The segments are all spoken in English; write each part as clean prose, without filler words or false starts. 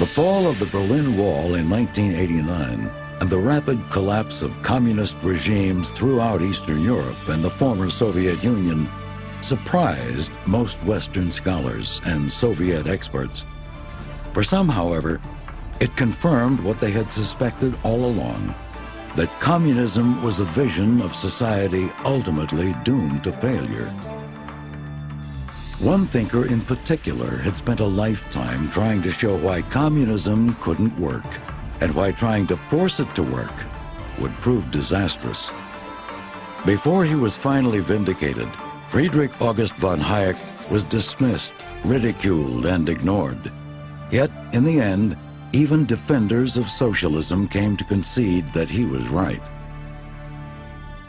The fall of the Berlin Wall in 1989 and the rapid collapse of communist regimes throughout Eastern Europe and the former Soviet Union surprised most Western scholars and Soviet experts. For some, however, it confirmed what they had suspected all along, that communism was a vision of society ultimately doomed to failure. One thinker in particular had spent a lifetime trying to show why communism couldn't work and why trying to force it to work would prove disastrous. Before he was finally vindicated, Friedrich August von Hayek was dismissed, ridiculed, and ignored. Yet, in the end, even defenders of socialism came to concede that he was right.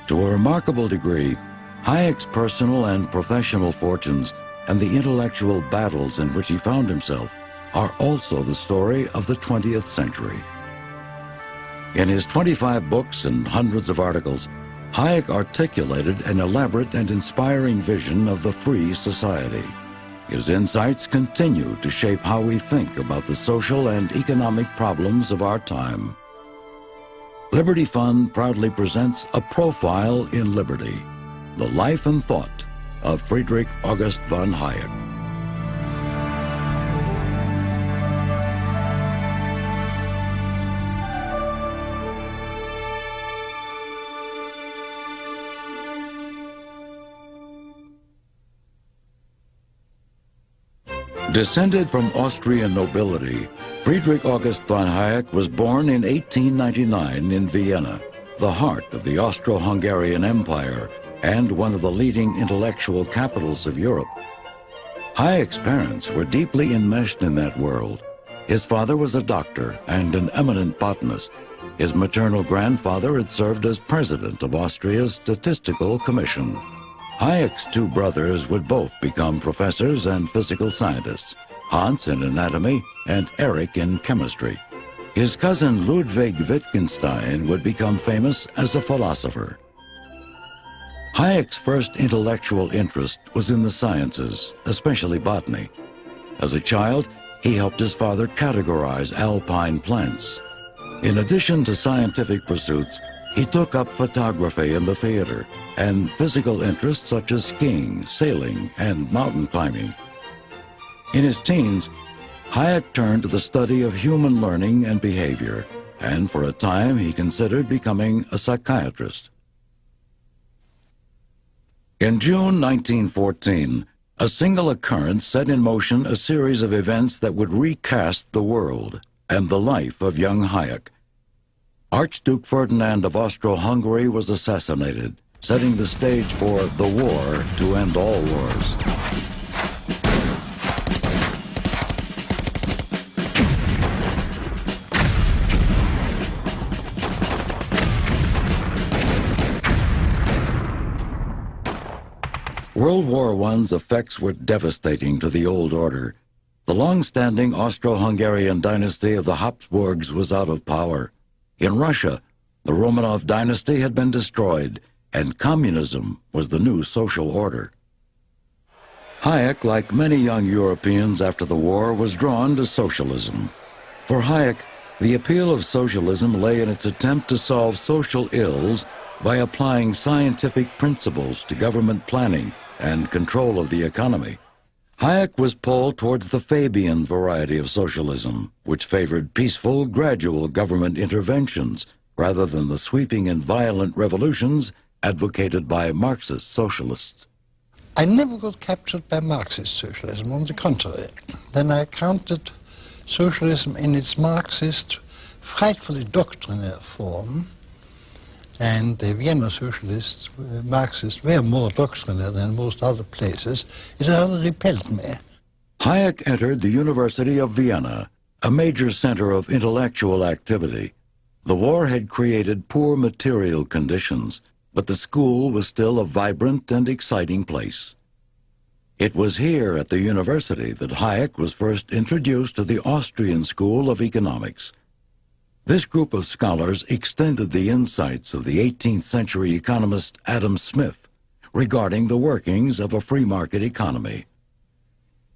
To a remarkable degree, Hayek's personal and professional fortunes and the intellectual battles in which he found himself are also the story of the 20th century. In his 25 books and hundreds of articles, Hayek articulated an elaborate and inspiring vision of the free society. His insights continue to shape how we think about the social and economic problems of our time. Liberty Fund proudly presents A Profile in Liberty, the life and thought of Friedrich August von Hayek. Descended from Austrian nobility, Friedrich August von Hayek was born in 1899 in Vienna, the heart of the Austro-Hungarian Empire and one of the leading intellectual capitals of Europe. Hayek's parents were deeply enmeshed in that world. His father was a doctor and an eminent botanist. His maternal grandfather had served as president of Austria's Statistical Commission. Hayek's two brothers would both become professors and physical scientists, Hans in anatomy and Erich in chemistry. His cousin Ludwig Wittgenstein would become famous as a philosopher. Hayek's first intellectual interest was in the sciences, especially botany. As a child, he helped his father categorize alpine plants. In addition to scientific pursuits, he took up photography and the theater, and physical interests such as skiing, sailing, and mountain climbing. In his teens, Hayek turned to the study of human learning and behavior, and for a time he considered becoming a psychiatrist. In June 1914, a single occurrence set in motion a series of events that would recast the world and the life of young Hayek. Archduke Ferdinand of Austro-Hungary was assassinated, setting the stage for the war to end all wars. World War I's effects were devastating to the old order. The long-standing Austro-Hungarian dynasty of the Habsburgs was out of power. In Russia, the Romanov dynasty had been destroyed, and communism was the new social order. Hayek, like many young Europeans after the war, was drawn to socialism. For Hayek, the appeal of socialism lay in its attempt to solve social ills by applying scientific principles to government planning and control of the economy. Hayek was pulled towards the Fabian variety of socialism, which favored peaceful, gradual government interventions rather than the sweeping and violent revolutions advocated by Marxist socialists. I never got captured by Marxist socialism, on the contrary. Then I counted socialism in its Marxist, frightfully doctrinaire form, and the Vienna socialists, Marxists, were more doctrinaire than most other places. It rather repelled me. Hayek entered the University of Vienna, a major center of intellectual activity. The war had created poor material conditions, but the school was still a vibrant and exciting place. It was here at the university that Hayek was first introduced to the Austrian School of Economics. This group of scholars extended the insights of the 18th century economist Adam Smith regarding the workings of a free market economy.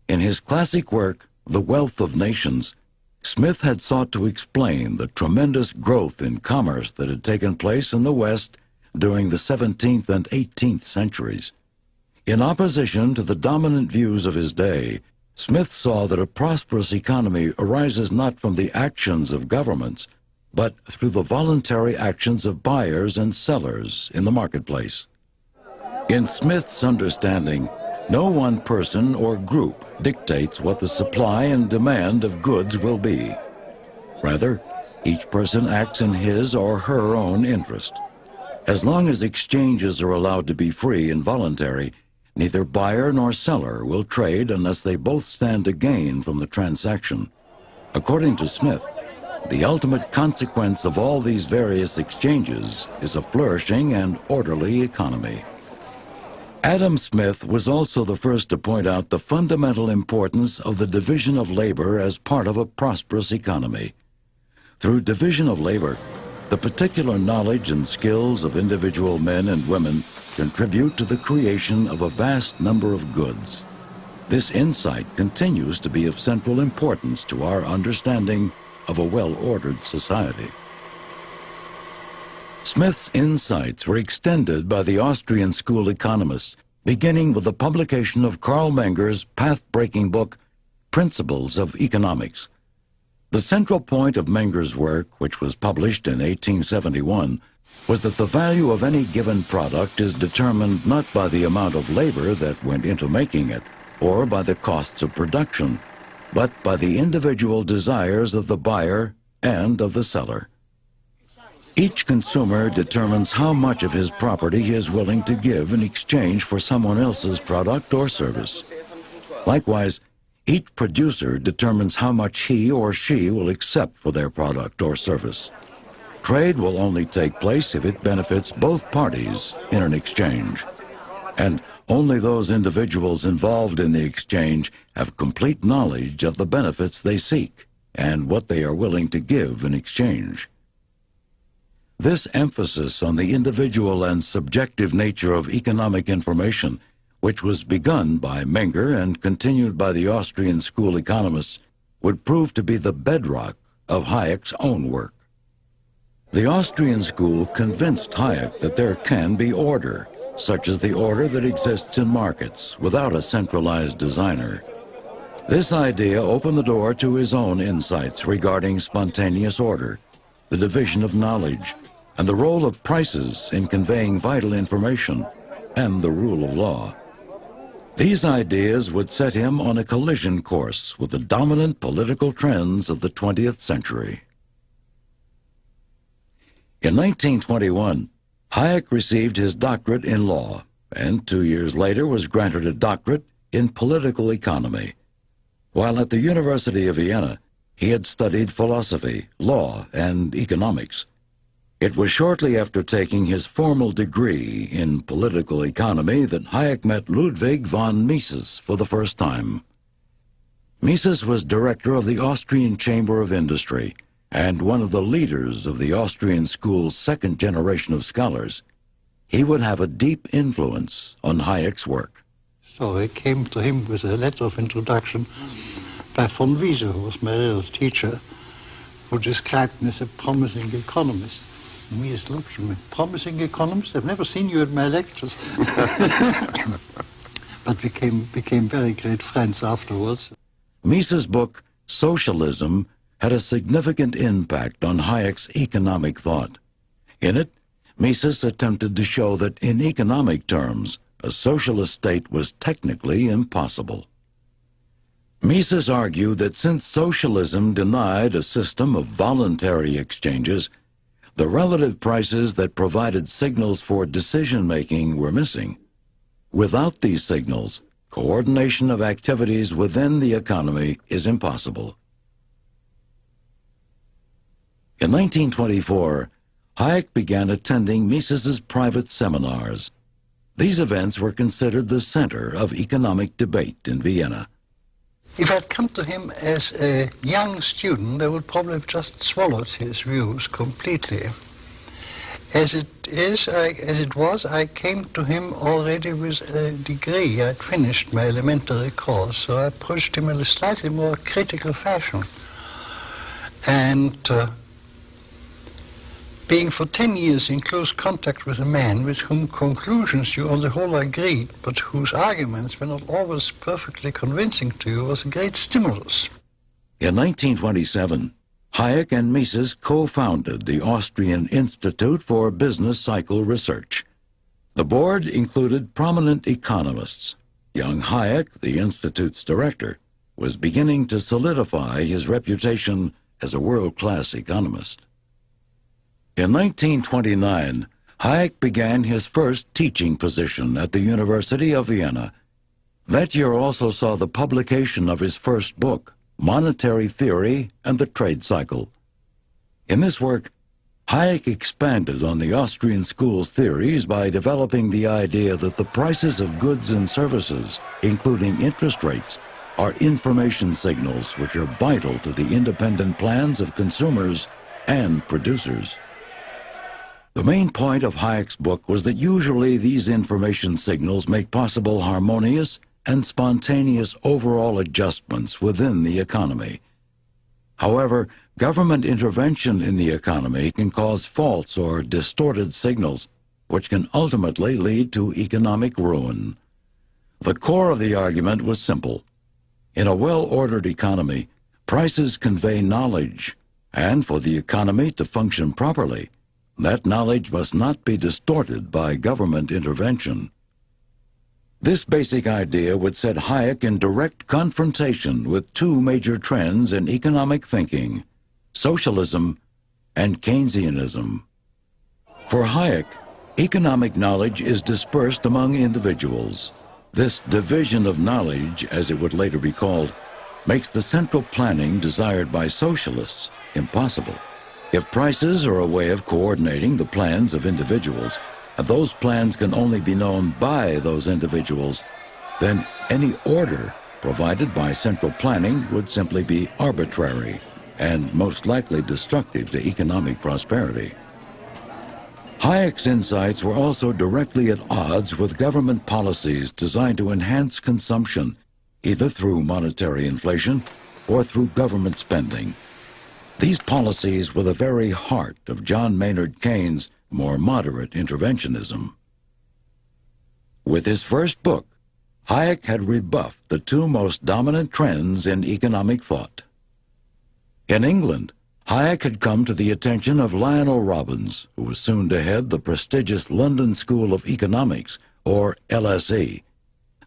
In his classic work, The Wealth of Nations, Smith had sought to explain the tremendous growth in commerce that had taken place in the West during the 17th and 18th centuries. In opposition to the dominant views of his day, Smith saw that a prosperous economy arises not from the actions of governments, but through the voluntary actions of buyers and sellers in the marketplace. In Smith's understanding, no one person or group dictates what the supply and demand of goods will be. Rather, each person acts in his or her own interest. As long as exchanges are allowed to be free and voluntary, neither buyer nor seller will trade unless they both stand to gain from the transaction. According to Smith, the ultimate consequence of all these various exchanges is a flourishing and orderly economy. Adam Smith was also the first to point out the fundamental importance of the division of labor as part of a prosperous economy. Through division of labor, the particular knowledge and skills of individual men and women contribute to the creation of a vast number of goods. This insight continues to be of central importance to our understanding of a well-ordered society. Smith's insights were extended by the Austrian school economists, beginning with the publication of Carl Menger's path-breaking book, Principles of Economics. The central point of Menger's work, which was published in 1871, was that the value of any given product is determined not by the amount of labor that went into making it, or by the costs of production, but by the individual desires of the buyer and of the seller. Each consumer determines how much of his property he is willing to give in exchange for someone else's product or service. Likewise, each producer determines how much he or she will accept for their product or service. Trade will only take place if it benefits both parties in an exchange. And only those individuals involved in the exchange have complete knowledge of the benefits they seek and what they are willing to give in exchange. This emphasis on the individual and subjective nature of economic information, which was begun by Menger and continued by the Austrian school economists, would prove to be the bedrock of Hayek's own work. The Austrian school convinced Hayek that there can be order, such as the order that exists in markets without a centralized designer. This idea opened the door to his own insights regarding spontaneous order, the division of knowledge, and the role of prices in conveying vital information, and the rule of law. These ideas would set him on a collision course with the dominant political trends of the 20th century. In 1921, Hayek received his doctorate in law, and 2 years later was granted a doctorate in political economy. While at the University of Vienna, he had studied philosophy, law, and economics. It was shortly after taking his formal degree in political economy that Hayek met Ludwig von Mises for the first time. Mises was director of the Austrian Chamber of Industry and one of the leaders of the Austrian school's second generation of scholars. He would have a deep influence on Hayek's work. So I came to him with a letter of introduction by von Wiese, who was my real teacher, who described me as a promising economist. Mises looked at me, promising economist? I've never seen you at my lectures. But we became very great friends afterwards. Mises' book, Socialism, had a significant impact on Hayek's economic thought. In it, Mises attempted to show that in economic terms, a socialist state was technically impossible. Mises argued that since socialism denied a system of voluntary exchanges, the relative prices that provided signals for decision-making were missing. Without these signals, coordination of activities within the economy is impossible. In 1924, Hayek began attending Mises's private seminars. These events were considered the center of economic debate in Vienna. If I'd come to him as a young student, I would probably have just swallowed his views completely. As it was, I came to him already with a degree. I'd finished my elementary course, so I approached him in a slightly more critical fashion. and being for 10 years in close contact with a man with whom conclusions you on the whole agreed, but whose arguments were not always perfectly convincing to you, was a great stimulus. In 1927, Hayek and Mises co-founded the Austrian Institute for Business Cycle Research. The board included prominent economists. Young Hayek, the Institute's director, was beginning to solidify his reputation as a world-class economist. In 1929, Hayek began his first teaching position at the University of Vienna. That year also saw the publication of his first book, Monetary Theory and the Trade Cycle. In this work, Hayek expanded on the Austrian school's theories by developing the idea that the prices of goods and services, including interest rates, are information signals which are vital to the independent plans of consumers and producers. The main point of Hayek's book was that usually these information signals make possible harmonious and spontaneous overall adjustments within the economy. However, government intervention in the economy can cause false or distorted signals, which can ultimately lead to economic ruin. The core of the argument was simple. In a well-ordered economy, prices convey knowledge, and for the economy to function properly, that knowledge must not be distorted by government intervention. This basic idea would set Hayek in direct confrontation with two major trends in economic thinking, socialism and Keynesianism. For Hayek, economic knowledge is dispersed among individuals. This division of knowledge, as it would later be called, makes the central planning desired by socialists impossible. If prices are a way of coordinating the plans of individuals, and those plans can only be known by those individuals, then any order provided by central planning would simply be arbitrary and most likely destructive to economic prosperity. Hayek's insights were also directly at odds with government policies designed to enhance consumption, either through monetary inflation or through government spending. These policies were the very heart of John Maynard Keynes' more moderate interventionism. With his first book, Hayek had rebuffed the two most dominant trends in economic thought. In England, Hayek had come to the attention of Lionel Robbins, who was soon to head the prestigious London School of Economics, or LSE.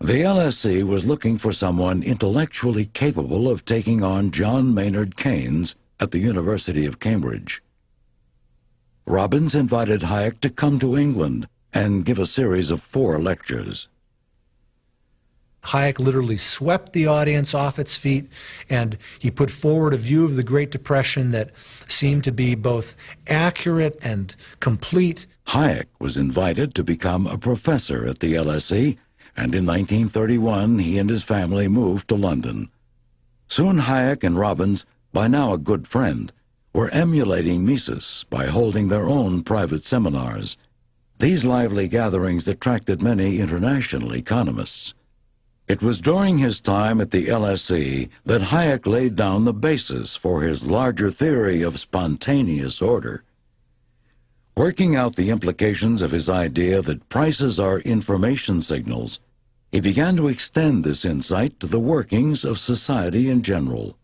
The LSE was looking for someone intellectually capable of taking on John Maynard Keynes at the University of Cambridge. Robbins invited Hayek to come to England and give a series of 4 lectures. Hayek literally swept the audience off its feet, and he put forward a view of the Great Depression that seemed to be both accurate and complete. Hayek was invited to become a professor at the LSE, and in 1931 he and his family moved to London. Soon Hayek and Robbins, by now a good friend, were emulating Mises by holding their own private seminars. These lively gatherings attracted many international economists. It was during his time at the LSE that Hayek laid down the basis for his larger theory of spontaneous order. Working out the implications of his idea that prices are information signals, he began to extend this insight to the workings of society in general.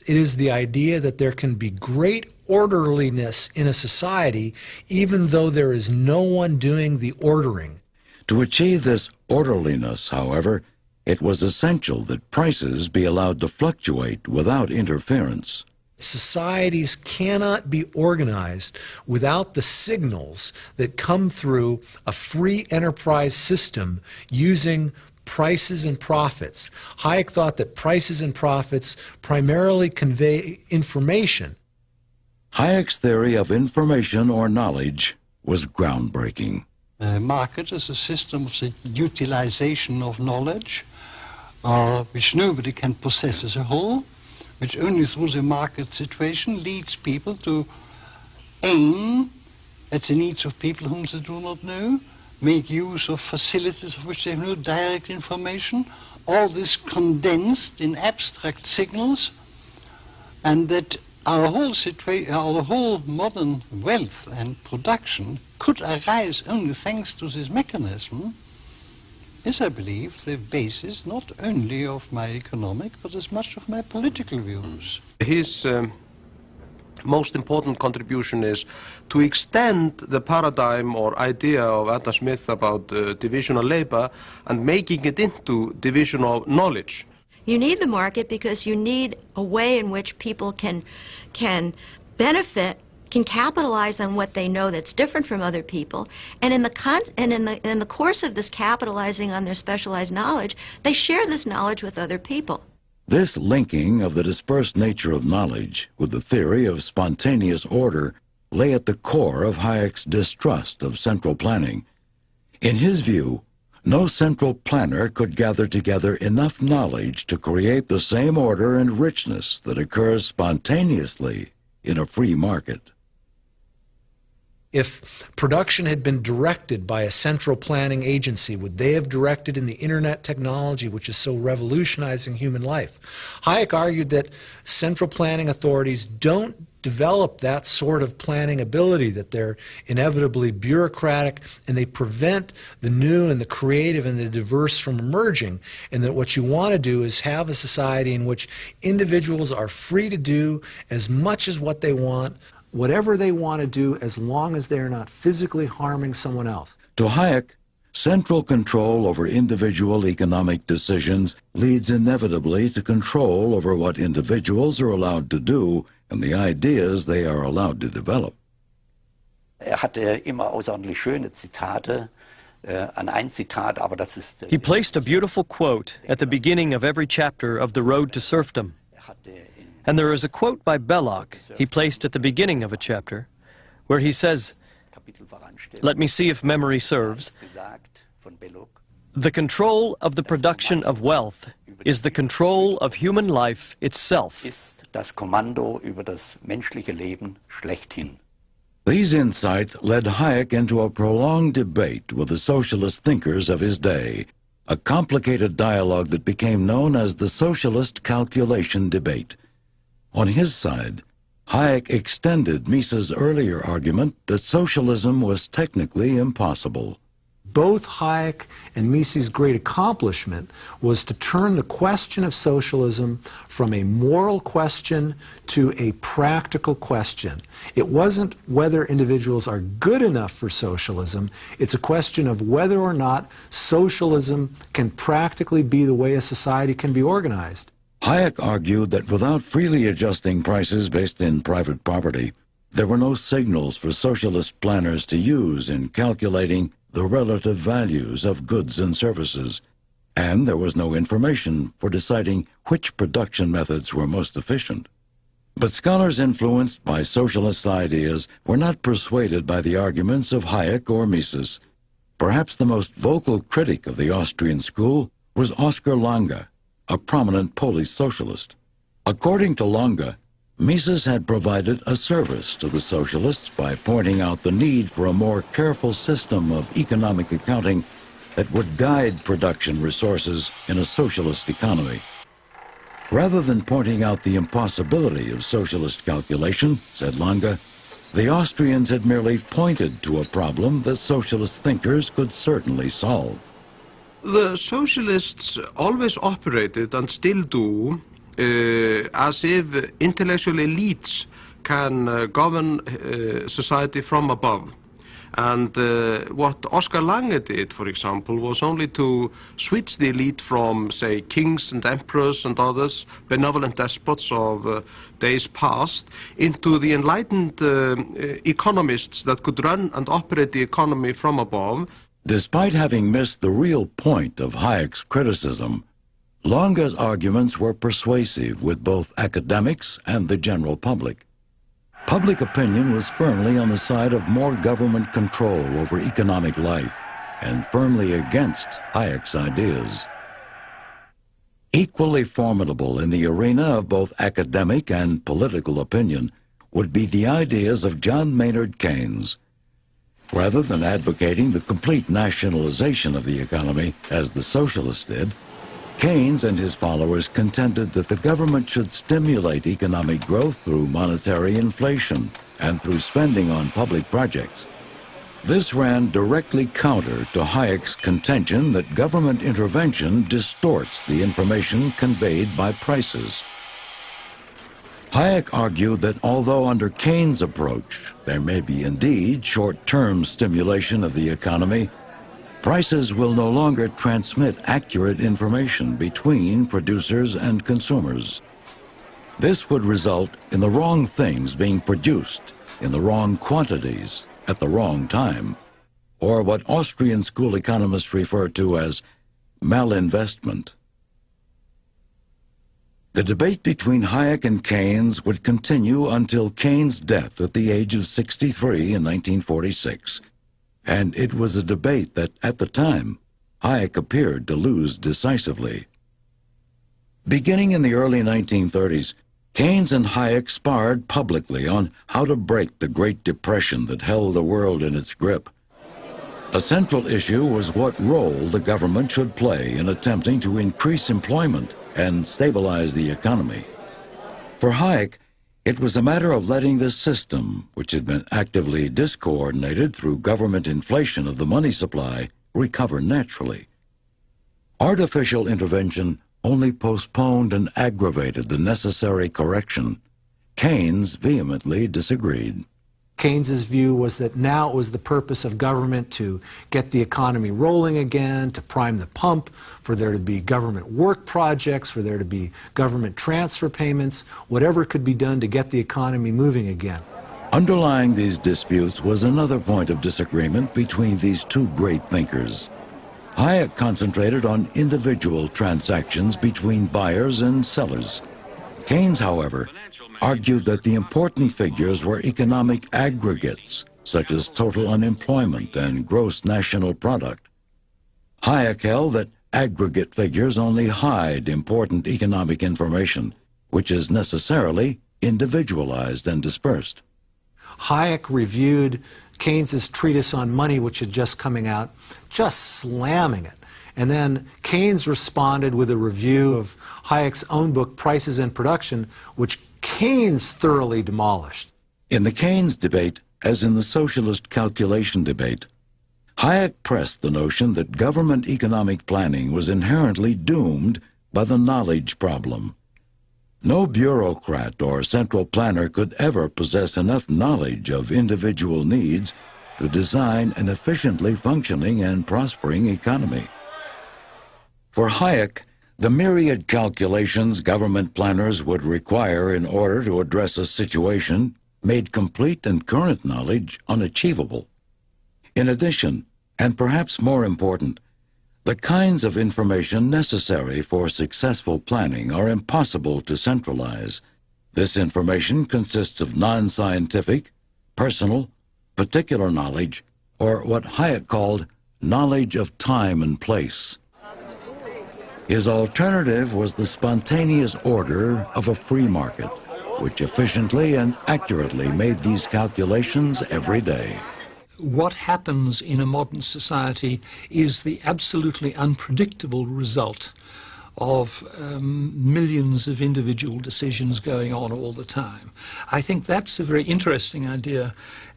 It is the idea that there can be great orderliness in a society even though there is no one doing the ordering. To achieve this orderliness, however, it was essential that prices be allowed to fluctuate without interference. Societies cannot be organized without the signals that come through a free enterprise system using prices and profits. Hayek thought that prices and profits primarily convey information. Hayek's theory of information or knowledge was groundbreaking. A market is a system of the utilization of knowledge, which nobody can possess as a whole, which only through the market situation leads people to aim at the needs of people whom they do not know, make use of facilities of which they have no direct information, all this condensed in abstract signals, and that our whole modern wealth and production could arise only thanks to this mechanism is, I believe, the basis not only of my economic but as much of my political views. His most important contribution is to extend the paradigm or idea of Adam Smith about division of labor and making it into division of knowledge. You need the market because you need a way in which people can benefit, can capitalize on what they know that's different from other people, and in the course of this capitalizing on their specialized knowledge, they share this knowledge with other people. This linking of the dispersed nature of knowledge with the theory of spontaneous order lay at the core of Hayek's distrust of central planning. In his view, no central planner could gather together enough knowledge to create the same order and richness that occurs spontaneously in a free market. If production had been directed by a central planning agency, would they have directed in the internet technology, which is so revolutionizing human life? Hayek argued that central planning authorities don't develop that sort of planning ability, that they're inevitably bureaucratic and they prevent the new and the creative and the diverse from emerging, and that what you want to do is have a society in which individuals are free to do as much as what they want, whatever they want to do, as long as they're not physically harming someone else. To Hayek, central control over individual economic decisions leads inevitably to control over what individuals are allowed to do and the ideas they are allowed to develop. Hatte immer außerordentlich schöne Zitate. An ein Zitat, aber das ist. He placed a beautiful quote at the beginning of every chapter of The Road to Serfdom. And there is a quote by Belloc he placed at the beginning of a chapter where he says, let me see if memory serves, the control of the production of wealth is the control of human life itself. Ist das Kommando über das menschliche Leben schlechthin. These insights led Hayek into a prolonged debate with the socialist thinkers of his day, a complicated dialogue that became known as the socialist calculation debate. On his side, Hayek extended Mises' earlier argument that socialism was technically impossible. Both Hayek and Mises' great accomplishment was to turn the question of socialism from a moral question to a practical question. It wasn't whether individuals are good enough for socialism, it's a question of whether or not socialism can practically be the way a society can be organized. Hayek argued that without freely adjusting prices based in private property, there were no signals for socialist planners to use in calculating the relative values of goods and services, and there was no information for deciding which production methods were most efficient. But scholars influenced by socialist ideas were not persuaded by the arguments of Hayek or Mises. Perhaps the most vocal critic of the Austrian school was Oskar Lange, a prominent Polish socialist. According to Lange, Mises had provided a service to the socialists by pointing out the need for a more careful system of economic accounting that would guide production resources in a socialist economy. Rather than pointing out the impossibility of socialist calculation, said Lange, the Austrians had merely pointed to a problem that socialist thinkers could certainly solve. The socialists always operated, and still do, as if intellectual elites can govern society from above. And what Oskar Lange did, for example, was only to switch the elite from, say, kings and emperors and others, benevolent despots of days past, into the enlightened economists that could run and operate the economy from above. Despite having missed the real point of Hayek's criticism, Lange's arguments were persuasive with both academics and the general public. Public opinion was firmly on the side of more government control over economic life and firmly against Hayek's ideas. Equally formidable in the arena of both academic and political opinion would be the ideas of John Maynard Keynes. Rather than advocating the complete nationalization of the economy, as the socialists did, Keynes and his followers contended that the government should stimulate economic growth through monetary inflation and through spending on public projects. This ran directly counter to Hayek's contention that government intervention distorts the information conveyed by prices. Hayek argued that although under Keynes' approach there may be indeed short-term stimulation of the economy, prices will no longer transmit accurate information between producers and consumers. This would result in the wrong things being produced in the wrong quantities at the wrong time, or what Austrian school economists refer to as malinvestment. The debate between Hayek and Keynes would continue until Keynes' death at the age of 63 in 1946, and it was a debate that, at the time, Hayek appeared to lose decisively. Beginning in the early 1930s, Keynes and Hayek sparred publicly on how to break the Great Depression that held the world in its grip. A central issue was what role the government should play in attempting to increase employment and stabilize the economy. For Hayek, it was a matter of letting the system, which had been actively discoordinated through government inflation of the money supply, recover naturally. Artificial intervention only postponed and aggravated the necessary correction. Keynes vehemently disagreed. Keynes's view was that now it was the purpose of government to get the economy rolling again, to prime the pump, for there to be government work projects, for there to be government transfer payments, whatever could be done to get the economy moving again. Underlying these disputes was another point of disagreement between these two great thinkers. Hayek concentrated on individual transactions between buyers and sellers. Keynes, however, argued that the important figures were economic aggregates, such as total unemployment and gross national product. Hayek held that aggregate figures only hide important economic information, which is necessarily individualized and dispersed. Hayek reviewed Keynes's treatise on money, which had just coming out, just slamming it. And then Keynes responded with a review of Hayek's own book, Prices and Production, which Keynes thoroughly demolished. In the Keynes debate, as in the socialist calculation debate, Hayek pressed the notion that government economic planning was inherently doomed by the knowledge problem. No bureaucrat or central planner could ever possess enough knowledge of individual needs to design an efficiently functioning and prospering economy. For Hayek, the myriad calculations government planners would require in order to address a situation made complete and current knowledge unachievable. In addition, and perhaps more important, the kinds of information necessary for successful planning are impossible to centralize. This information consists of non-scientific, personal, particular knowledge, or what Hayek called knowledge of time and place. His alternative was the spontaneous order of a free market, which efficiently and accurately made these calculations every day. What happens in a modern society is the absolutely unpredictable result of millions of individual decisions going on all the time. I think that's a very interesting idea,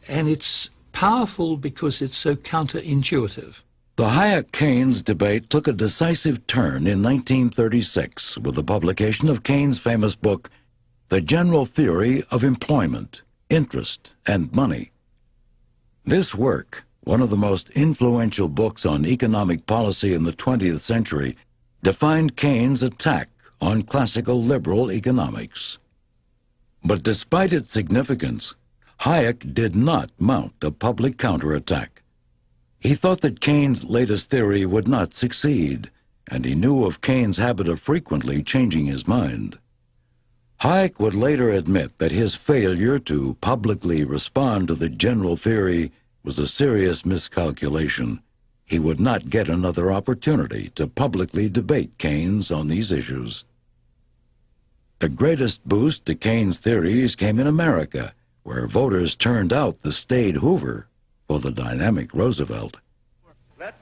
and it's powerful because it's so counterintuitive. The Hayek-Keynes debate took a decisive turn in 1936 with the publication of Keynes' famous book, The General Theory of Employment, Interest, and Money. This work, one of the most influential books on economic policy in the 20th century, defined Keynes' attack on classical liberal economics. But despite its significance, Hayek did not mount a public counterattack. He thought that Keynes' latest theory would not succeed, and he knew of Keynes' habit of frequently changing his mind. Hayek would later admit that his failure to publicly respond to the general theory was a serious miscalculation. He would not get another opportunity to publicly debate Keynes on these issues. The greatest boost to Keynes' theories came in America, where voters turned out the staid Hoover for the dynamic Roosevelt.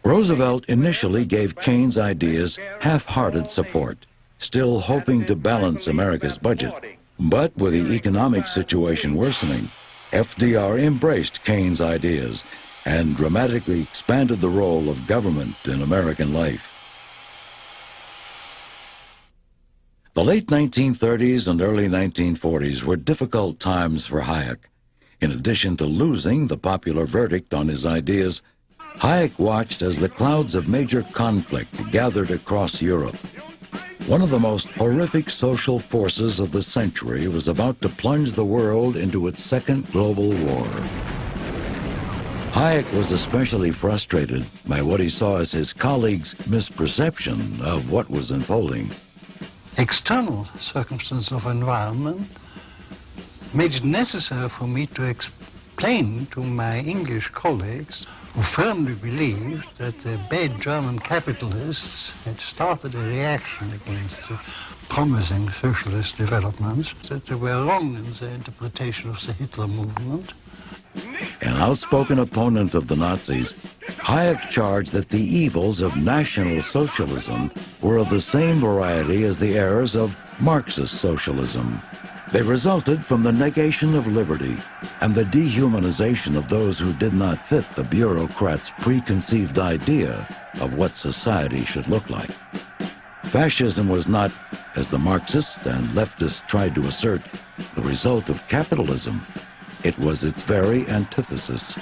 Roosevelt initially gave Keynes' ideas half-hearted support, still hoping to balance America's budget. But with the economic situation worsening, FDR embraced Keynes' ideas and dramatically expanded the role of government in American life. The late 1930s and early 1940s were difficult times for Hayek. In addition to losing the popular verdict on his ideas, Hayek watched as the clouds of major conflict gathered across Europe. One of the most horrific social forces of the century was about to plunge the world into its second global war. Hayek was especially frustrated by what he saw as his colleagues' misperception of what was unfolding. External circumstances of environment made it necessary for me to explain to my English colleagues who firmly believed that the bad German capitalists had started a reaction against the promising socialist developments, that they were wrong in their interpretation of the Hitler movement. An outspoken opponent of the Nazis, Hayek charged that the evils of National Socialism were of the same variety as the errors of Marxist socialism. They resulted from the negation of liberty and the dehumanization of those who did not fit the bureaucrats' preconceived idea of what society should look like. Fascism was not, as the Marxists and leftists tried to assert, the result of capitalism. It was its very antithesis.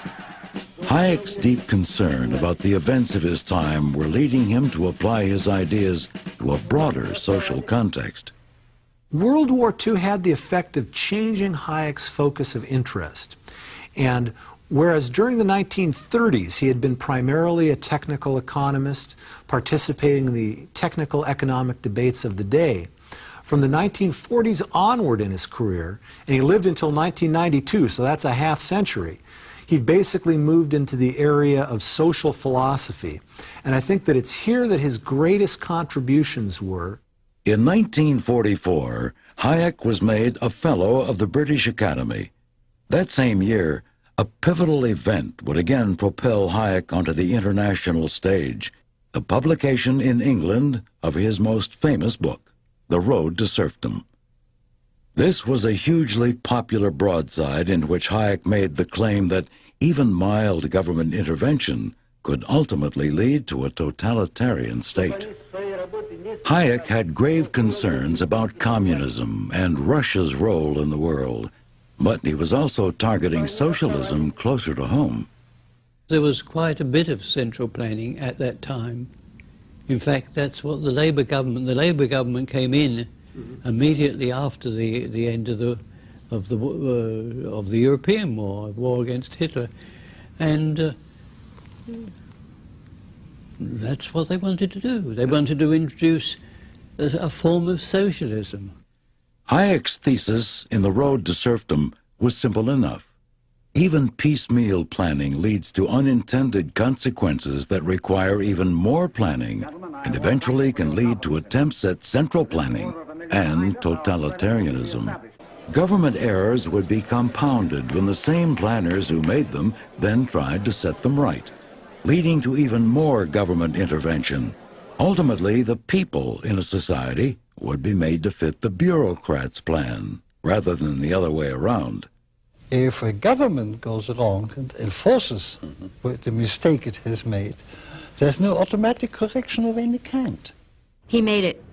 Hayek's deep concern about the events of his time were leading him to apply his ideas to a broader social context. World War II had the effect of changing Hayek's focus of interest. And whereas during the 1930s he had been primarily a technical economist, participating in the technical economic debates of the day, from the 1940s onward in his career, and he lived until 1992, so that's a half century, he basically moved into the area of social philosophy. And I think that it's here that his greatest contributions were. In 1944, Hayek was made a Fellow of the British Academy. That same year, a pivotal event would again propel Hayek onto the international stage, the publication in England of his most famous book, The Road to Serfdom. This was a hugely popular broadside in which Hayek made the claim that even mild government intervention could ultimately lead to a totalitarian state. Hayek had grave concerns about communism and Russia's role in the world, but he was also targeting socialism closer to home. There was quite a bit of central planning at that time. In fact, that's what the Labour government came in immediately after the end of the European war against Hitler, and that's what they wanted to do. They wanted to introduce a form of socialism. Hayek's thesis in The Road to Serfdom was simple enough. Even piecemeal planning leads to unintended consequences that require even more planning and eventually can lead to attempts at central planning and totalitarianism. Government errors would be compounded when the same planners who made them then tried to set them right, leading to even more government intervention. Ultimately, the people in a society would be made to fit the bureaucrats' plan, rather than the other way around. If a government goes wrong and enforces the mistake it has made, there's no automatic correction of any kind. He made it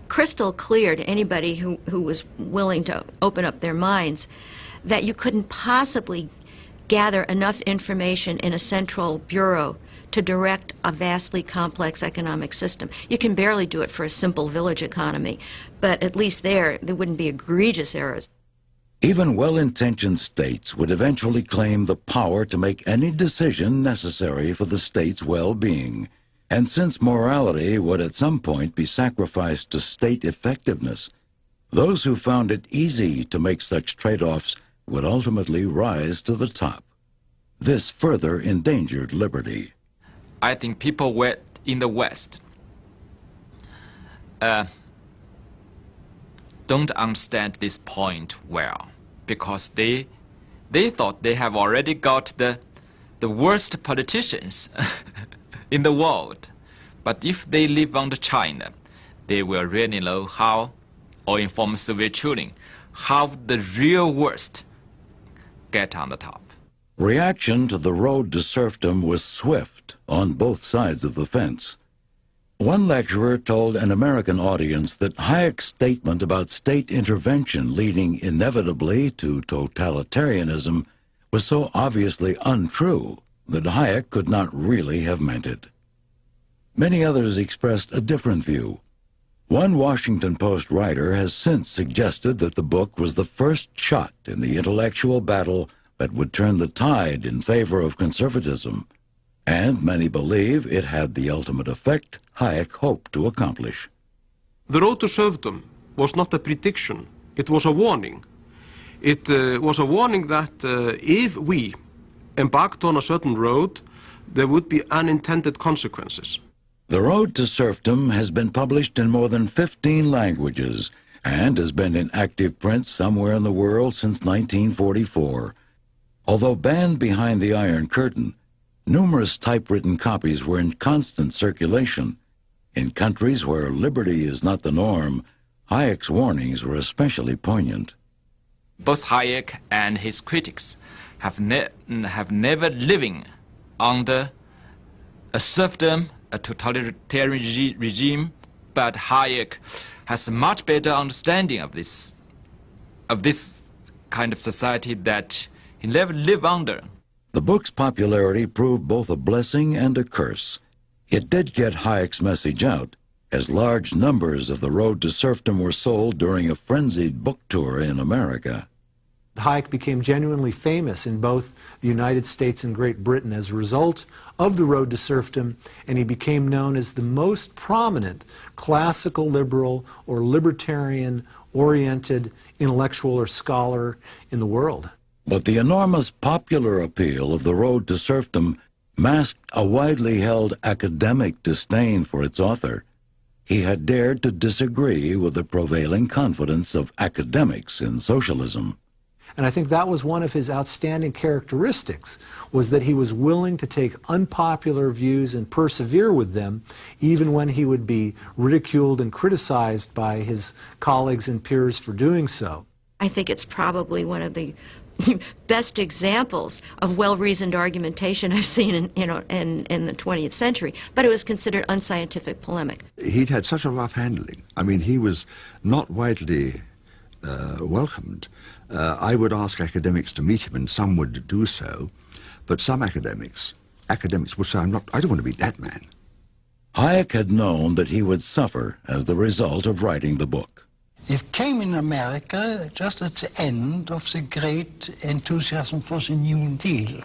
crystal clear to anybody who was willing to open up their minds that you couldn't possibly gather enough information in a central bureau to direct a vastly complex economic system. You can barely do it for a simple village economy, but at least there wouldn't be egregious errors. Even well-intentioned states would eventually claim the power to make any decision necessary for the state's well-being. And since morality would at some point be sacrificed to state effectiveness, those who found it easy to make such trade-offs would ultimately rise to the top. This further endangered liberty. I think people in the West don't understand this point well, because they thought they have already got the worst politicians in the world. But if they live under China, they will really know how, or inform Soviet children, how the real worst get on the top. Reaction to the road to serfdom was swift on both sides of the fence. One lecturer told an American audience that Hayek's statement about state intervention leading inevitably to totalitarianism was so obviously untrue that Hayek could not really have meant it. Many others expressed a different view. One Washington Post writer has since suggested that the book was the first shot in the intellectual battle that would turn the tide in favor of conservatism, and many believe it had the ultimate effect Hayek hoped to accomplish. The road to serfdom was not a prediction, it was a warning. It was a warning that if we embarked on a certain road, there would be unintended consequences. The Road to Serfdom has been published in more than 15 languages and has been in active print somewhere in the world since 1944. Although banned behind the Iron Curtain, numerous typewritten copies were in constant circulation. In countries where liberty is not the norm, Hayek's warnings were especially poignant. Both Hayek and his critics have never living under a serfdom, a totalitarian regime, but Hayek has a much better understanding of this kind of society that he never lived under. The book's popularity proved both a blessing and a curse. It did get Hayek's message out, as large numbers of The Road to Serfdom were sold during a frenzied book tour in America. Hayek became genuinely famous in both the United States and Great Britain as a result of The Road to Serfdom, and he became known as the most prominent classical liberal or libertarian-oriented intellectual or scholar in the world. But the enormous popular appeal of The Road to Serfdom masked a widely held academic disdain for its author. He had dared to disagree with the prevailing confidence of academics in socialism. And I think that was one of his outstanding characteristics, was that he was willing to take unpopular views and persevere with them, even when he would be ridiculed and criticized by his colleagues and peers for doing so. I think it's probably one of the best examples of well-reasoned argumentation I've seen in the 20th century, but it was considered unscientific polemic. He'd had such a rough handling. I mean, he was not widely welcomed. I would ask academics to meet him, and some would do so, but some academics would say, I don't want to be that man. Hayek had known that he would suffer as the result of writing the book. It came in America just at the end of the great enthusiasm for the New Deal.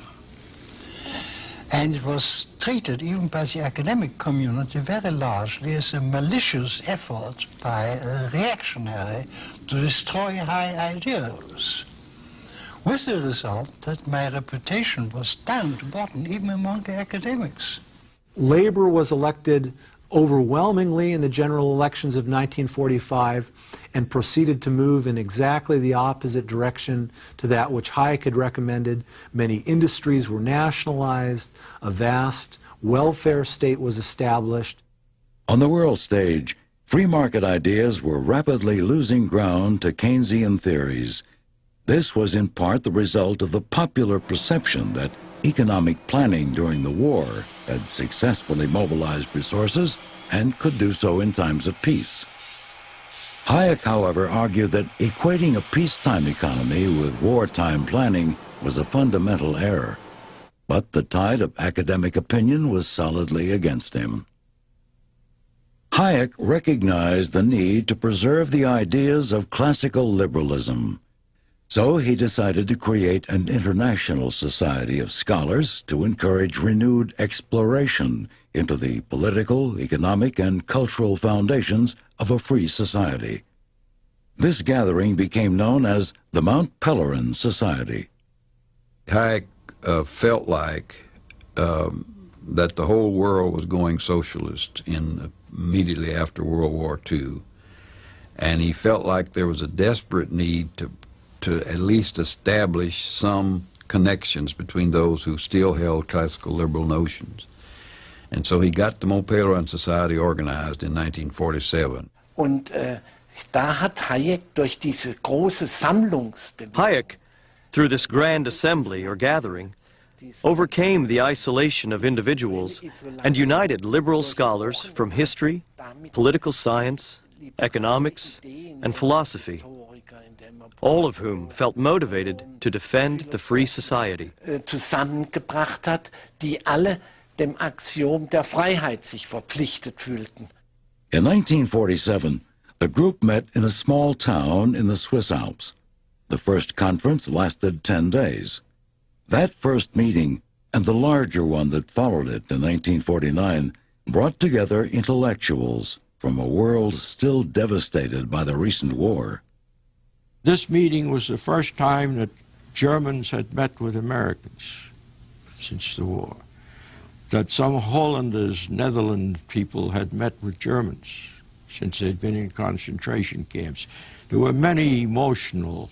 And it was treated, even by the academic community, very largely as a malicious effort by a reactionary to destroy high ideals. With the result that my reputation was down to bottom, even among the academics. Labor was elected overwhelmingly in the general elections of 1945 and proceeded to move in exactly the opposite direction to that which Hayek had recommended. Many industries were nationalized, a vast welfare state was established. On the world stage, free market ideas were rapidly losing ground to Keynesian theories. This was in part the result of the popular perception that economic planning during the war had successfully mobilized resources and could do so in times of peace. Hayek, however, argued that equating a peacetime economy with wartime planning was a fundamental error. But the tide of academic opinion was solidly against him. Hayek recognized the need to preserve the ideas of classical liberalism. So he decided to create an international society of scholars to encourage renewed exploration into the political, economic, and cultural foundations of a free society. This gathering became known as the Mount Pelerin Society. Hayek felt like that the whole world was going socialist immediately after World War II, and he felt like there was a desperate need to at least establish some connections between those who still held classical liberal notions. And so he got the Mopelerin Society organized in 1947. Und da hat Hayek durch diese große Sammlungsbewegung, Hayek, through this grand assembly or gathering, overcame the isolation of individuals and united liberal scholars from history, political science, economics, and philosophy, all of whom felt motivated to defend the free society. zusammengebracht hat, die alle dem Axiom der Freiheit sich verpflichtet fühlten. In 1947, the group met in a small town in the Swiss Alps. The first conference lasted 10 days. That first meeting, and the larger one that followed it in 1949, brought together intellectuals from a world still devastated by the recent war. This meeting was the first time that Germans had met with Americans since the war. That some Hollanders, Netherlands people had met with Germans since they'd been in concentration camps. There were many emotional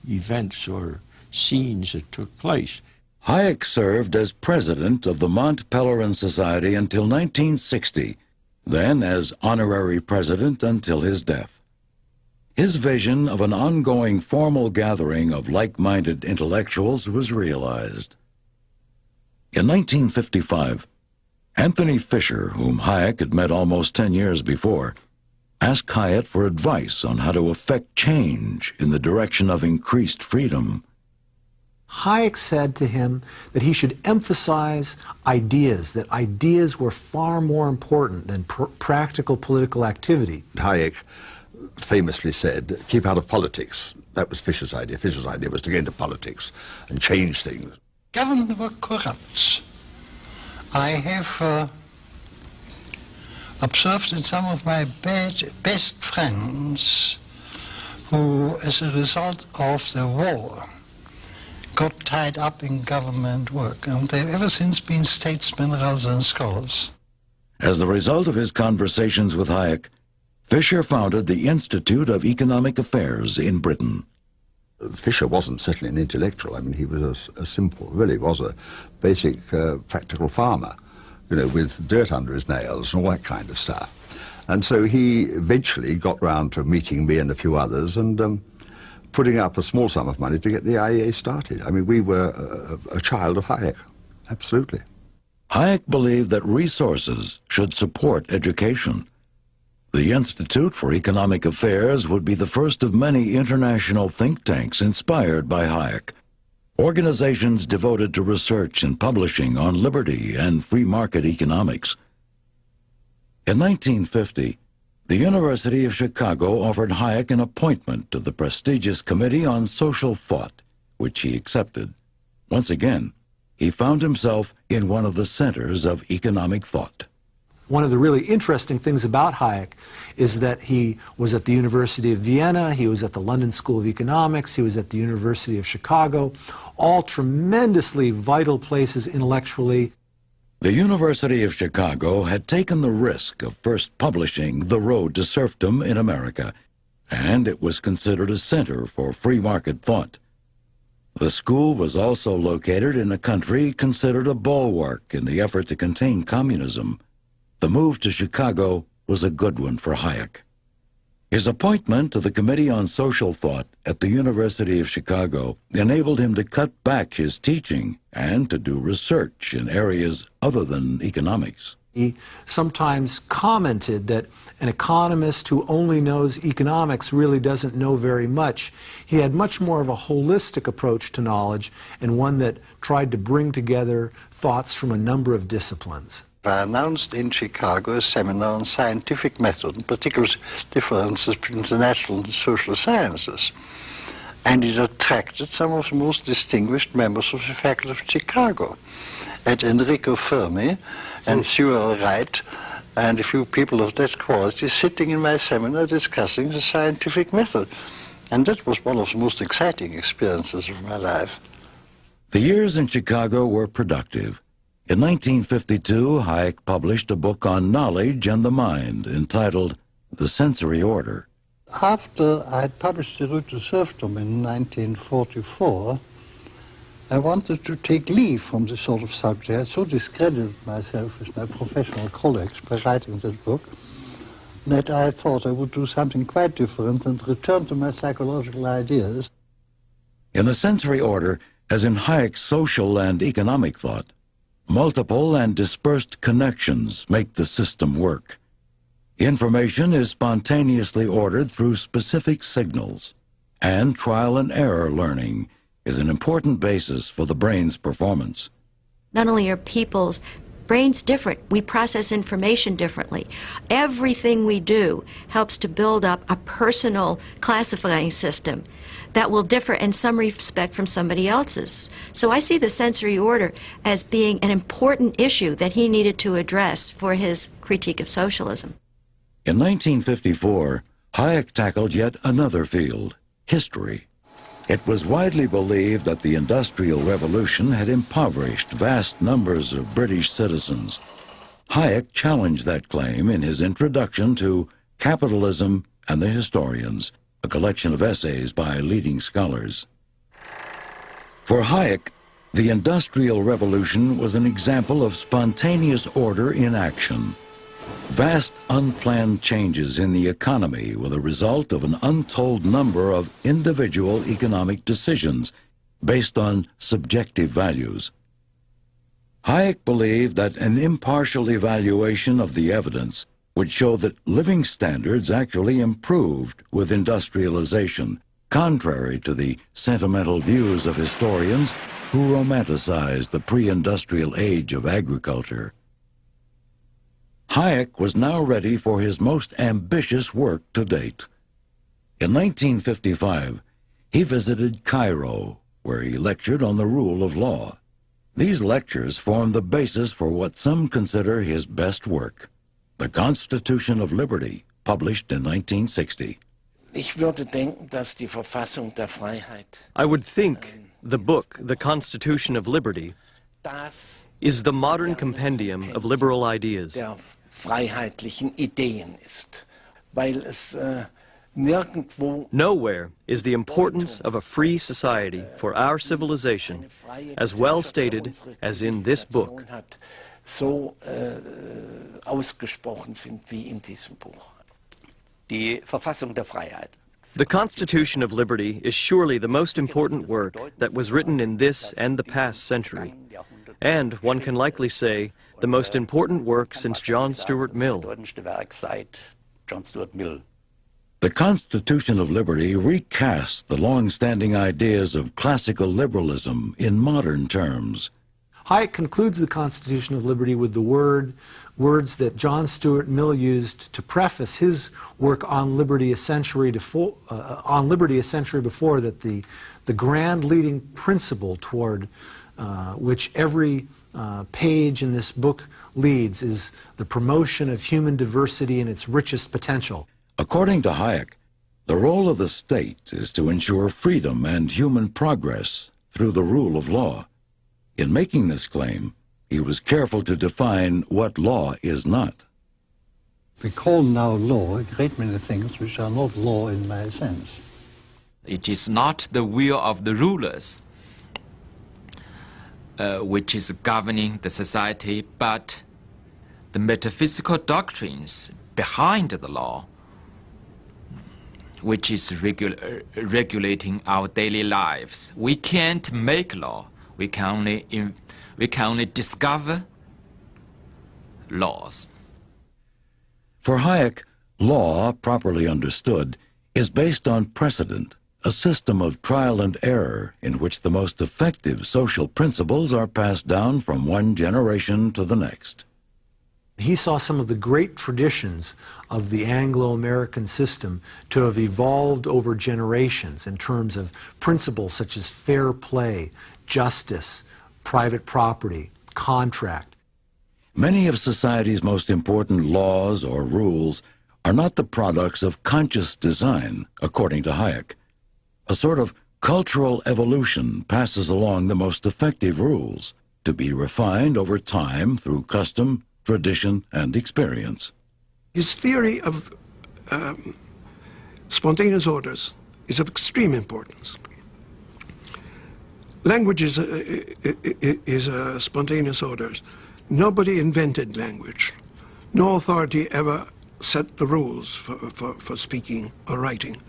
events or scenes that took place. Hayek served as president of the Mont Pelerin Society until 1960, then as honorary president until his death. His vision of an ongoing formal gathering of like-minded intellectuals was realized. In 1955, Anthony Fisher, whom Hayek had met almost 10 years before, asked Hayek for advice on how to effect change in the direction of increased freedom. Hayek said to him that he should emphasize ideas, that ideas were far more important than practical political activity. Hayek famously said, keep out of politics. That was Fisher's idea. Fisher's idea was to get into politics and change things. Government were corrupt. I have observed in some of my best friends who, as a result of the war, got tied up in government work, and they've ever since been statesmen rather than scholars. As the result of his conversations with Hayek, Fisher founded the Institute of Economic Affairs in Britain. Fisher wasn't certainly an intellectual. I mean, he was a simple, really was a basic practical farmer, you know, with dirt under his nails and all that kind of stuff. And so he eventually got round to meeting me and a few others and putting up a small sum of money to get the IEA started. I mean, we were a child of Hayek, absolutely. Hayek believed that resources should support education. The Institute for Economic Affairs would be the first of many international think tanks inspired by Hayek, organizations devoted to research and publishing on liberty and free market economics. In 1950, the University of Chicago offered Hayek an appointment to the prestigious Committee on Social Thought, which he accepted. Once again, he found himself in one of the centers of economic thought. One of the really interesting things about Hayek is that he was at the University of Vienna, he was at the London School of Economics, he was at the University of Chicago, all tremendously vital places intellectually. The University of Chicago had taken the risk of first publishing The Road to Serfdom in America, and it was considered a center for free market thought. The school was also located in a country considered a bulwark in the effort to contain communism. The move to Chicago was a good one for Hayek. His appointment to the Committee on Social Thought at the University of Chicago enabled him to cut back his teaching and to do research in areas other than economics. He sometimes commented that an economist who only knows economics really doesn't know very much. He had much more of a holistic approach to knowledge and one that tried to bring together thoughts from a number of disciplines. I announced in Chicago a seminar on scientific method, in particular differences between the natural and social sciences. And it attracted some of the most distinguished members of the Faculty of Chicago. At Enrico Fermi and Sewell Wright and a few people of that quality sitting in my seminar discussing the scientific method. And that was one of the most exciting experiences of my life. The years in Chicago were productive. In 1952, Hayek published a book on knowledge and the mind entitled The Sensory Order. After I had published The Road to Serfdom in 1944, I wanted to take leave from this sort of subject. I so discredited myself with my professional colleagues by writing this book that I thought I would do something quite different and return to my psychological ideas. In the sensory order, as in Hayek's social and economic thought, multiple and dispersed connections make the system work. Information is spontaneously ordered through specific signals, and trial and error learning is an important basis for the brain's performance. Not only are people's brains different, we process information differently. Everything we do helps to build up a personal classifying system that will differ in some respect from somebody else's. So I see the sensory order as being an important issue that he needed to address for his critique of socialism. In 1954, Hayek tackled yet another field, history. It was widely believed that the Industrial Revolution had impoverished vast numbers of British citizens. Hayek challenged that claim in his introduction to Capitalism and the Historians, a collection of essays by leading scholars. For Hayek, the Industrial Revolution was an example of spontaneous order in action. Vast unplanned changes in the economy were the result of an untold number of individual economic decisions based on subjective values. Hayek believed that an impartial evaluation of the evidence would show that living standards actually improved with industrialization, contrary to the sentimental views of historians who romanticized the pre-industrial age of agriculture. Hayek was now ready for his most ambitious work to date. In 1955, he visited Cairo, where he lectured on the rule of law. These lectures formed the basis for what some consider his best work, the Constitution of Liberty, published in 1960. I would think the book, The Constitution of Liberty, is the modern compendium of liberal ideas. Nowhere is the importance of a free society for our civilization as well stated as in this book. The Constitution of Liberty is surely the most important work that was written in this and the past century, and one can likely say the most important work since John Stuart Mill. The Constitution of Liberty recasts the long-standing ideas of classical liberalism in modern terms. Hayek concludes the Constitution of Liberty with the words that John Stuart Mill used to preface his work on liberty a century before, that the grand leading principle toward which every page in this book leads is the promotion of human diversity in its richest potential. According to Hayek, the role of the state is to ensure freedom and human progress through the rule of law. In making this claim, he was careful to define what law is not. We call now law a great many things which are not law in my sense. It is not the will of the rulers which is governing the society, but the metaphysical doctrines behind the law which is regulating our daily lives. We can't make law. We can only discover laws. For Hayek, law, properly understood, is based on precedent, a system of trial and error in which the most effective social principles are passed down from one generation to the next. He saw some of the great traditions of the Anglo-American system to have evolved over generations in terms of principles such as fair play, justice, private property, contract. Many of society's most important laws or rules are not the products of conscious design, according to Hayek. A sort of cultural evolution passes along the most effective rules, to be refined over time through custom, tradition, and experience. His theory of spontaneous orders is of extreme importance. Language is a spontaneous order. Nobody invented language. No authority ever set the rules for speaking or writing.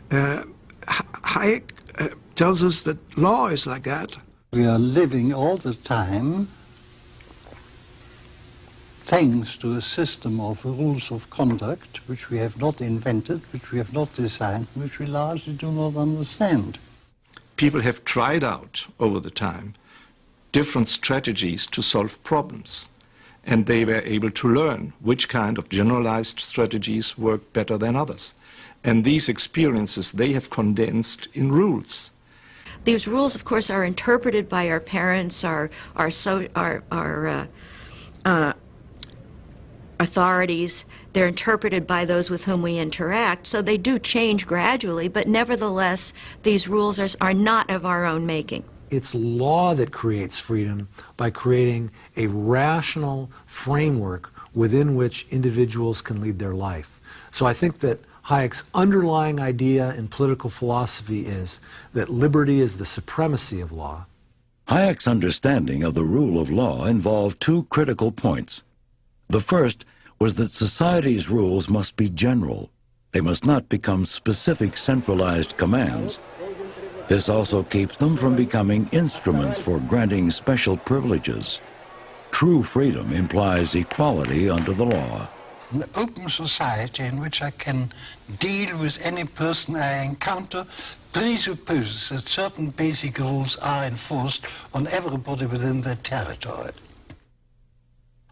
Hayek tells us that law is like that. We are living all the time thanks to a system of rules of conduct which we have not invented, which we have not designed, which we largely do not understand. People have tried out over the time different strategies to solve problems, and they were able to learn which kind of generalized strategies work better than others. And these experiences they have condensed in rules. These rules, of course, are interpreted by our parents, our authorities. They're interpreted by those with whom we interact, so they do change gradually, but nevertheless, these rules are not of our own making. It's law that creates freedom by creating a rational framework within which individuals can lead their life. So I think that Hayek's underlying idea in political philosophy is that liberty is the supremacy of law. Hayek's understanding of the rule of law involved two critical points. The first was that society's rules must be general. They must not become specific centralized commands. This also keeps them from becoming instruments for granting special privileges. True freedom implies equality under the law. An open society in which I can deal with any person I encounter presupposes that certain basic rules are enforced on everybody within their territory.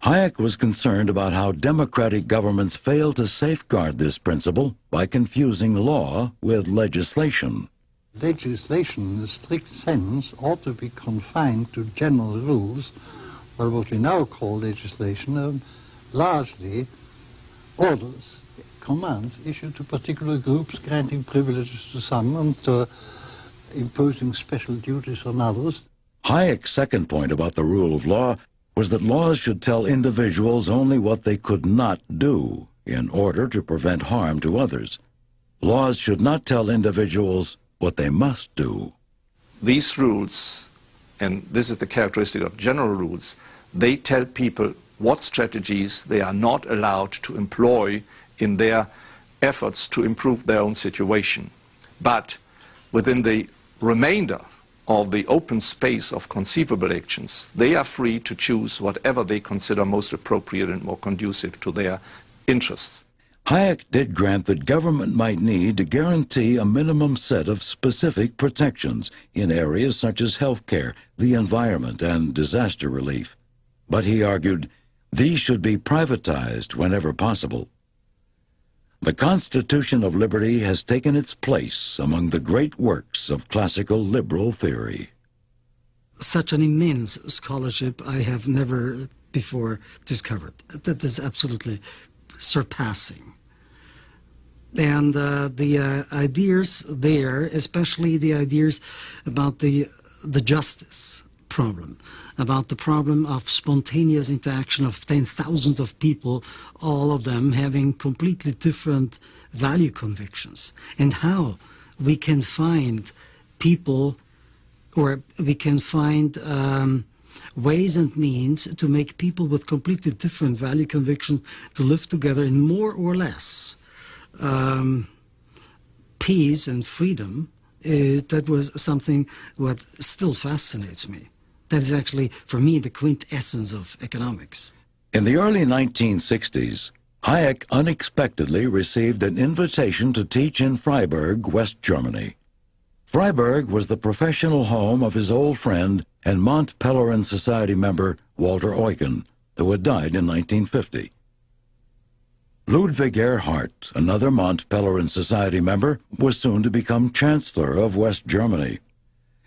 Hayek was concerned about how democratic governments fail to safeguard this principle by confusing law with legislation. Legislation, in a strict sense, ought to be confined to general rules, while what we now call legislation are largely orders, commands issued to particular groups, granting privileges to some and imposing special duties on others. Hayek's second point about the rule of law was that laws should tell individuals only what they could not do in order to prevent harm to others. Laws should not tell individuals what they must do. These rules, and this is the characteristic of general rules, they tell people what strategies they are not allowed to employ in their efforts to improve their own situation. But within the remainder of the open space of conceivable actions, they are free to choose whatever they consider most appropriate and more conducive to their interests. Hayek did grant that government might need to guarantee a minimum set of specific protections in areas such as health care, the environment, and disaster relief. But he argued these should be privatized whenever possible. The Constitution of Liberty has taken its place among the great works of classical liberal theory. Such an immense scholarship I have never before discovered. That is absolutely surpassing. And the ideas there, especially the ideas about the justice problem, about the problem of spontaneous interaction of 10,000s of people, all of them having completely different value convictions, and how we can find people, or we can find ways and means to make people with completely different value convictions to live together in more or less peace and freedom. That was something what still fascinates me. That is actually, for me, the quintessence of economics. In the early 1960s, Hayek unexpectedly received an invitation to teach in Freiburg, West Germany. Freiburg was the professional home of his old friend and Mont Pelerin Society member Walter Eucken, who had died in 1950. Ludwig Erhard, another Mont Pelerin Society member, was soon to become Chancellor of West Germany.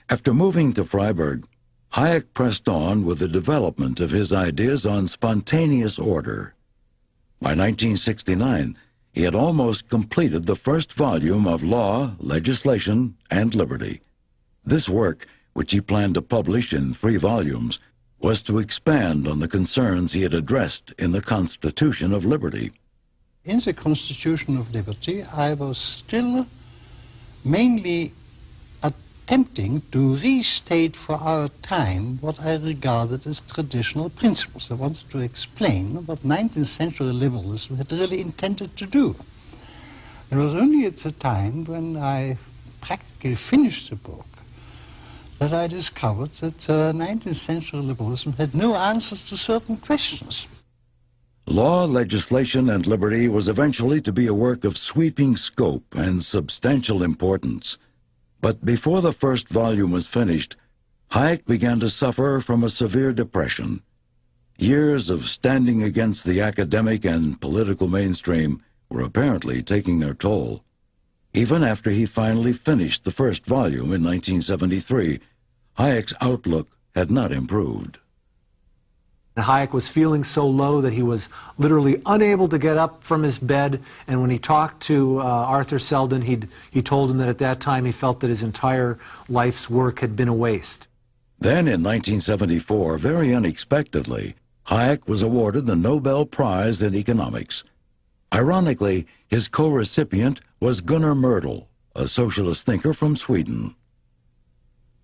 After moving to Freiburg, Hayek pressed on with the development of his ideas on spontaneous order. By 1969, he had almost completed the first volume of Law, Legislation, and Liberty. This work, which he planned to publish in 3 volumes, was to expand on the concerns he had addressed in the Constitution of Liberty. In the Constitution of Liberty, I was still mainly attempting to restate for our time what I regarded as traditional principles. I wanted to explain what 19th century liberalism had really intended to do. It was only at the time when I practically finished the book that I discovered that 19th century liberalism had no answers to certain questions. Law, Legislation, and Liberty was eventually to be a work of sweeping scope and substantial importance. But before the first volume was finished, Hayek began to suffer from a severe depression. Years of standing against the academic and political mainstream were apparently taking their toll. Even after he finally finished the first volume in 1973, Hayek's outlook had not improved. Hayek was feeling so low that he was literally unable to get up from his bed, and when he talked to Arthur Selden, he told him that at that time he felt that his entire life's work had been a waste. Then in 1974, very unexpectedly, Hayek was awarded the Nobel Prize in Economics. Ironically, his co-recipient was Gunnard Myrdal, a socialist thinker from Sweden.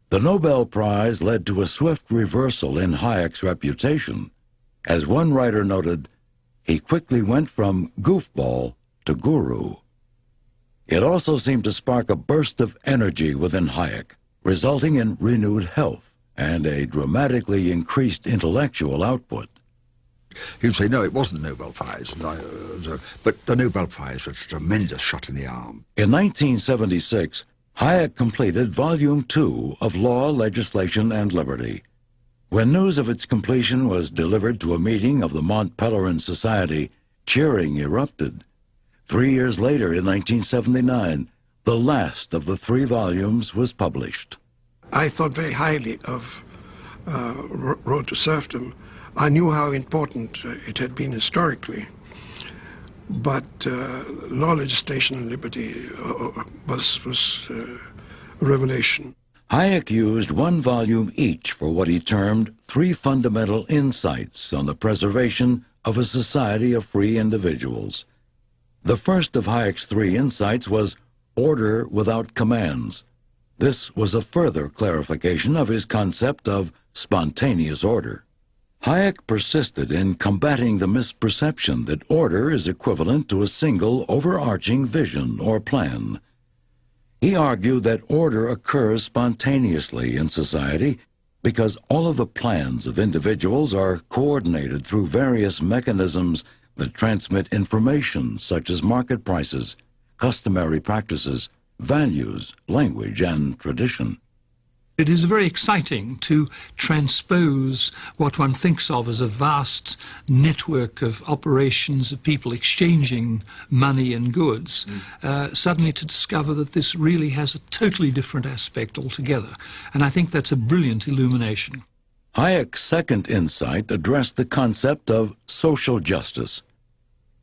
The Nobel Prize led to a swift reversal in Hayek's reputation. As one writer noted, he quickly went from goofball to guru. It also seemed to spark a burst of energy within Hayek, resulting in renewed health and a dramatically increased intellectual output. You'd say, no, it wasn't the Nobel Prize, but the Nobel Prize was a tremendous shot in the arm. In 1976, Hayek completed Volume 2 of Law, Legislation, and Liberty. When news of its completion was delivered to a meeting of the Mont Pelerin Society, cheering erupted. 3 years later, in 1979, the last of the 3 volumes was published. I thought very highly of Road to Serfdom. I knew how important it had been historically. But Law, Legislation, and Liberty was a revelation. Hayek used 1 volume each for what he termed 3 fundamental insights on the preservation of a society of free individuals. The first of Hayek's 3 insights was order without commands. This was a further clarification of his concept of spontaneous order. Hayek persisted in combating the misperception that order is equivalent to a single overarching vision or plan. He argued that order occurs spontaneously in society because all of the plans of individuals are coordinated through various mechanisms that transmit information such as market prices, customary practices, values, language, and tradition. It is very exciting to transpose what one thinks of as a vast network of operations of people exchanging money and goods, suddenly to discover that this really has a totally different aspect altogether. And I think that's a brilliant illumination. Hayek's second insight addressed the concept of social justice.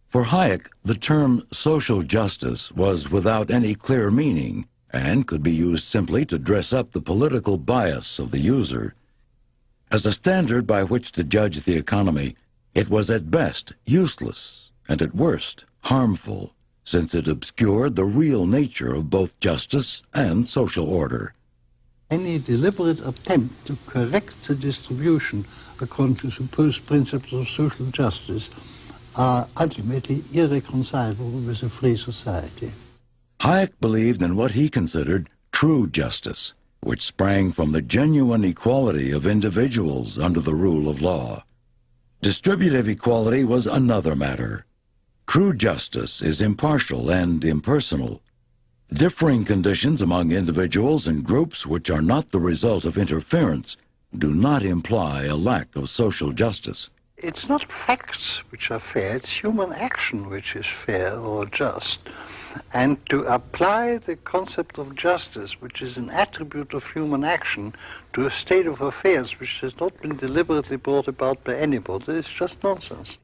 For Hayek, the term social justice was without any clear meaning and could be used simply to dress up the political bias of the user. As a standard by which to judge the economy, it was at best useless and at worst harmful, since it obscured the real nature of both justice and social order. Any deliberate attempt to correct the distribution according to supposed principles of social justice are ultimately irreconcilable with a free society. Hayek believed in what he considered true justice, which sprang from the genuine equality of individuals under the rule of law. Distributive equality was another matter. True justice is impartial and impersonal. Differing conditions among individuals and groups which are not the result of interference do not imply a lack of social justice. It's not facts which are fair, it's human action which is fair or just. And to apply the concept of justice, which is an attribute of human action, to a state of affairs which has not been deliberately brought about by anybody, is just nonsense.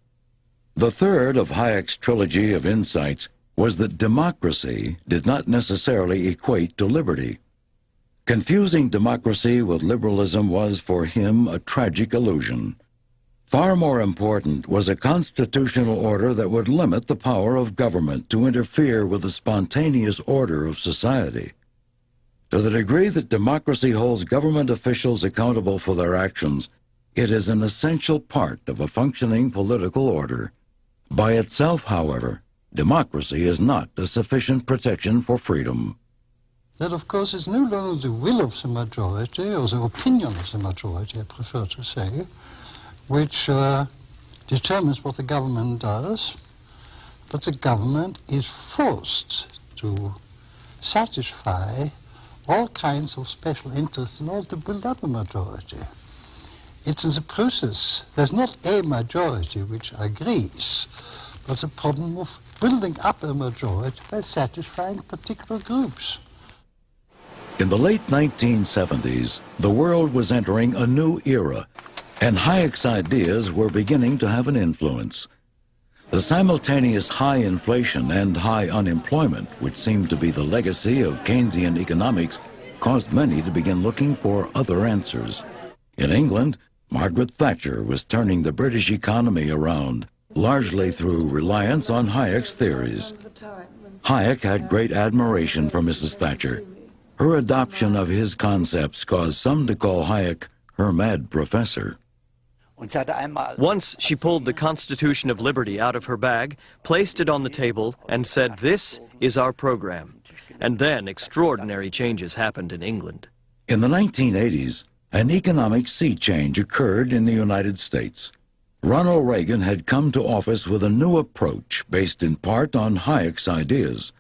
The third of Hayek's trilogy of insights was that democracy did not necessarily equate to liberty. Confusing democracy with liberalism was, for him, a tragic illusion. Far more important was a constitutional order that would limit the power of government to interfere with the spontaneous order of society. To the degree that democracy holds government officials accountable for their actions, it is an essential part of a functioning political order. By itself, however, democracy is not a sufficient protection for freedom. That, of course, is no longer the will of the majority, or the opinion of the majority, I prefer to say, which determines what the government does, but the government is forced to satisfy all kinds of special interests in order to build up a majority. It's in the process. There's not a majority which agrees, but the problem of building up a majority by satisfying particular groups. In the late 1970s, the world was entering a new era, and Hayek's ideas were beginning to have an influence. The simultaneous high inflation and high unemployment, which seemed to be the legacy of Keynesian economics, caused many to begin looking for other answers. In England, Margaret Thatcher was turning the British economy around, largely through reliance on Hayek's theories. Hayek had great admiration for Mrs. Thatcher. Her adoption of his concepts caused some to call Hayek her mad professor. Once she pulled the Constitution of Liberty out of her bag, placed it on the table, and said, "This is our program." And then extraordinary changes happened in England. In the 1980s, an economic sea change occurred in the United States. Ronald Reagan had come to office with a new approach based in part on Hayek's ideas.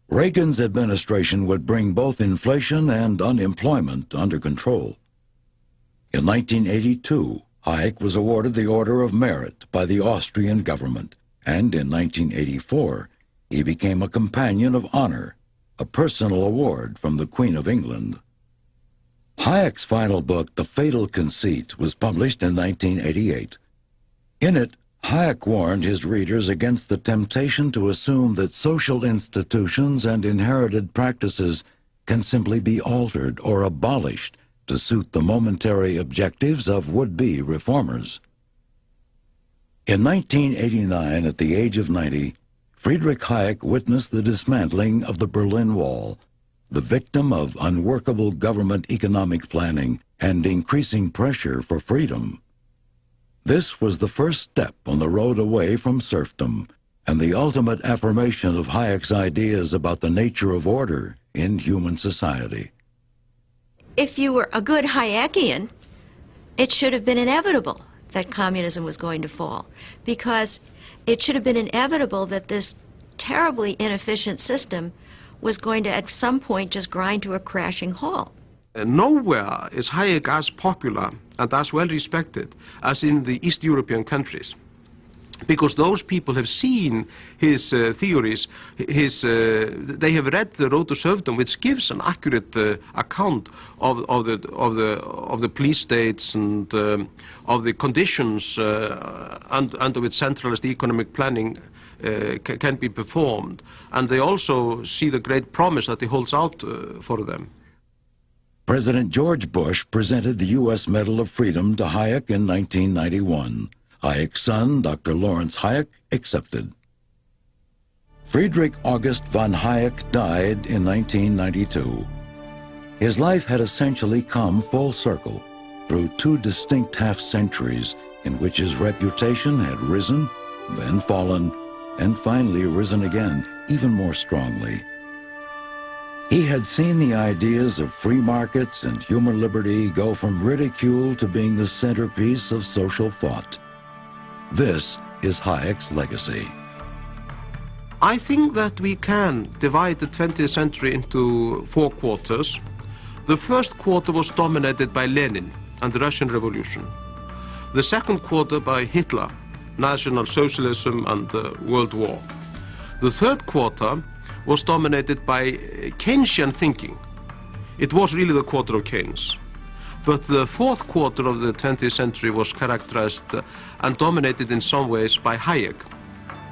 Reagan's administration would bring both inflation and unemployment under control. In 1982, Hayek was awarded the Order of Merit by the Austrian government, and in 1984, he became a Companion of Honor, a personal award from the Queen of England. Hayek's final book, The Fatal Conceit, was published in 1988. In it, Hayek warned his readers against the temptation to assume that social institutions and inherited practices can simply be altered or abolished to suit the momentary objectives of would-be reformers. In 1989, at the age of 90, Friedrich Hayek witnessed the dismantling of the Berlin Wall, the victim of unworkable government economic planning and increasing pressure for freedom. This was the first step on the road away from serfdom and the ultimate affirmation of Hayek's ideas about the nature of order in human society. If you were a good Hayekian, it should have been inevitable that communism was going to fall, because it should have been inevitable that this terribly inefficient system was going to at some point just grind to a crashing halt. Nowhere is Hayek as popular and as well respected as in the East European countries, because those people have seen his theories. They have read The Road to Serfdom, which gives an accurate account of the police states and of the conditions under which centralized economic planning can be performed, and they also see the great promise that he holds out for them. President George Bush presented the U.S. Medal of Freedom to Hayek in 1991. Hayek's son, Dr. Lawrence Hayek, accepted. Friedrich August von Hayek died in 1992. His life had essentially come full circle through two distinct half-centuries in which his reputation had risen, then fallen, and finally risen again, even more strongly. He had seen the ideas of free markets and human liberty go from ridicule to being the centerpiece of social thought. This is Hayek's legacy. I think that we can divide the 20th century into 4 quarters. The first quarter was dominated by Lenin and the Russian Revolution. The second quarter by Hitler, National Socialism and the World War. The third quarter was dominated by Keynesian thinking. It was really the quarter of Keynes. But the fourth quarter of the 20th century was characterized and dominated in some ways by Hayek.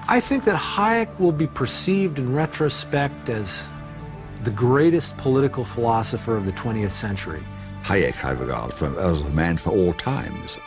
I think that Hayek will be perceived in retrospect as the greatest political philosopher of the 20th century. Hayek I regard as a man for all times.